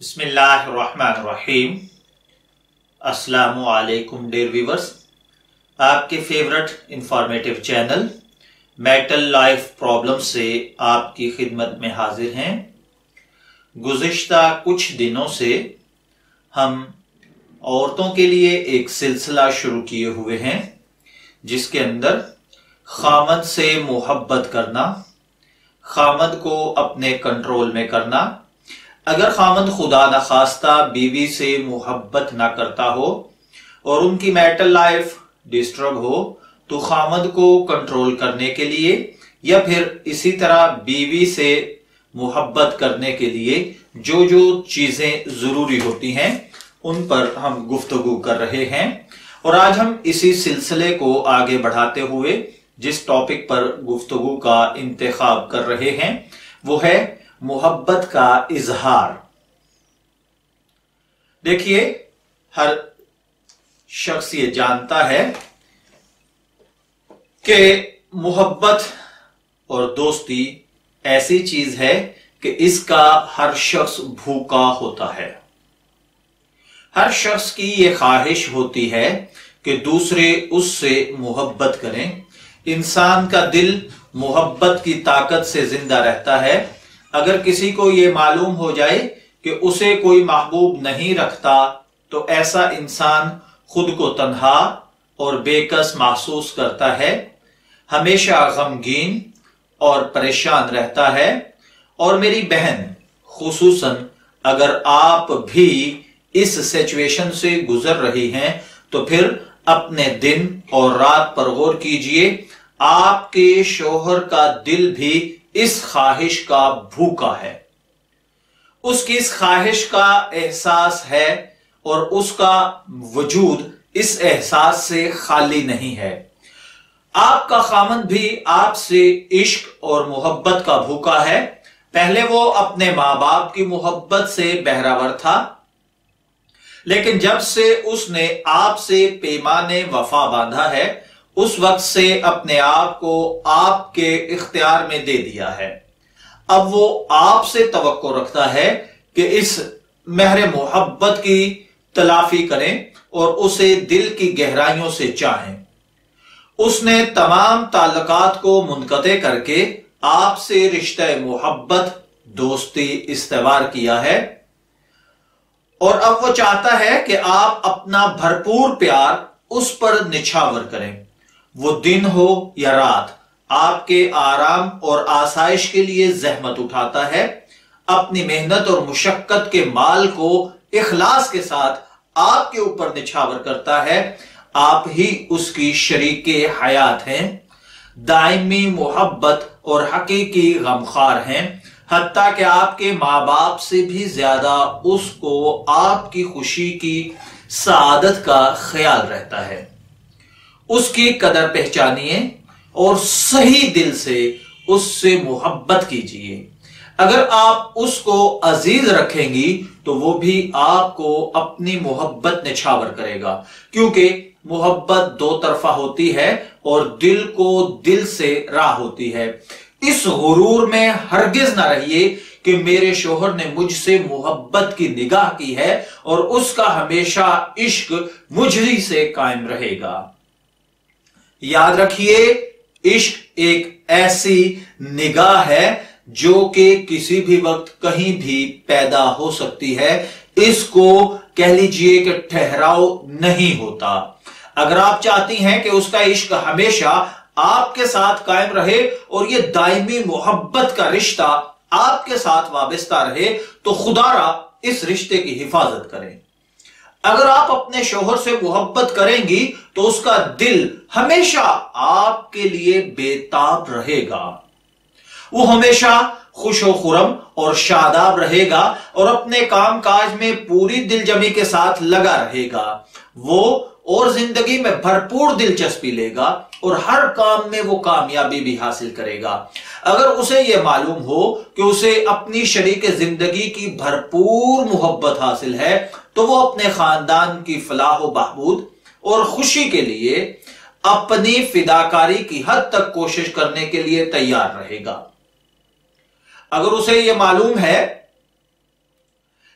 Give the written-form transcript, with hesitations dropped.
बिस्मिल्लाहिर्रहमानिर्रहीम। अस्सलामु अलैकुम डियर व्यूअर्स, आपके favourite informative channel metal life problem से आपकी खिदमत में हाजिर हैं। गुज़िश्ता कुछ दिनों से हम औरतों के लिए एक सिलसिला शुरू किए हुए हैं जिसके अंदर खामद से मोहब्बत करना, खामद को अपने कंट्रोल में करना। अगर खामद खुदा न खास्ता बीवी से मोहब्बत ना करता हो और उनकी मैरिटल लाइफ डिस्टर्ब हो तो खामद को कंट्रोल करने के लिए या फिर इसी तरह बीवी से मोहब्बत करने के लिए जो जो चीजें जरूरी होती हैं उन पर हम गुफ्तगू कर रहे हैं। और आज हम इसी सिलसिले को आगे बढ़ाते हुए जिस टॉपिक पर गुफ्तगू का इंतखाब कर रहे हैं वो है मोहब्बत का इजहार। देखिए, हर शख्स ये जानता है कि मोहब्बत और दोस्ती ऐसी चीज है कि इसका हर शख्स भूखा होता है। हर शख्स की ये ख्वाहिश होती है कि दूसरे उससे मोहब्बत करें। इंसान का दिल मोहब्बत की ताकत से जिंदा रहता है। अगर किसी को ये मालूम हो जाए कि उसे कोई महबूब नहीं रखता तो ऐसा इंसान खुद को तन्हा और बेकस महसूस करता है, हमेशा गमगीन और परेशान रहता है। और मेरी बहन, खुसूसन अगर आप भी इस सिचुएशन से गुजर रही हैं तो फिर अपने दिन और रात पर गौर कीजिए। आपके शोहर का दिल भी इस ख्वाहिश का भूखा है, उसकी इस ख्वाहिश का एहसास है और उसका वजूद इस एहसास से खाली नहीं है। आपका खामद भी आपसे इश्क और मोहब्बत का भूखा है। पहले वो अपने मां बाप की मोहब्बत से बहरावर था, लेकिन जब से उसने आपसे पैमाने वफा बांधा है उस वक्त से अपने आप को आपके इख्तियार में दे दिया है। अब वो आपसे तवक्को रखता है कि इस महर मोहब्बत की तलाफी करें और उसे दिल की गहराइयों से चाहें। उसने तमाम ताल्लुकात को मुनक़ते करके आपसे रिश्ते मोहब्बत दोस्ती इस्तेवार किया है और अब वो चाहता है कि आप अपना भरपूर प्यार उस पर निछावर करें। वो दिन हो या रात आपके आराम और आसाइश के लिए जहमत उठाता है, अपनी मेहनत और मुशक्कत के माल को इखलास के साथ आपके ऊपर निछावर करता है। आप ही उसकी शरीके हयात हैं, दायमी मोहब्बत और हकीकी गमखार हैं। हत्ता कि आपके माँ बाप से भी ज्यादा उसको आपकी खुशी की सआदत का ख्याल रहता है। उसकी कदर पहचानिए और सही दिल से उससे मोहब्बत कीजिए। अगर आप उसको अजीज रखेंगी तो वो भी आपको अपनी मोहब्बत निछावर करेगा, क्योंकि मोहब्बत दो तरफा होती है और दिल को दिल से राह होती है। इस गुरूर में हरगिज ना रहिए कि मेरे शोहर ने मुझसे मोहब्बत की निगाह की है और उसका हमेशा इश्क मुझ ही से कायम रहेगा। याद रखिए, इश्क एक ऐसी निगाह है जो कि किसी भी वक्त कहीं भी पैदा हो सकती है। इसको कह लीजिए कि ठहराव नहीं होता। अगर आप चाहती हैं कि उसका इश्क हमेशा आपके साथ कायम रहे और यह दायमी मोहब्बत का रिश्ता आपके साथ वाबस्ता रहे तो खुदारा इस रिश्ते की हिफाजत करें। अगर आप अपने शोहर से मोहब्बत करेंगी तो उसका दिल हमेशा आपके लिए बेताब रहेगा। वो हमेशा खुशो खुरम और शादाब रहेगा और अपने काम काज में पूरी दिलजमी के साथ लगा रहेगा। वो और जिंदगी में भरपूर दिलचस्पी लेगा और हर काम में वो कामयाबी भी हासिल करेगा। अगर उसे यह मालूम हो कि उसे अपनी शरीक जिंदगी की भरपूर मोहब्बत हासिल है तो वो अपने खानदान की फलाह व बहबूद और खुशी के लिए अपनी फिदाकारी की हद तक कोशिश करने के लिए तैयार रहेगा। अगर उसे यह मालूम है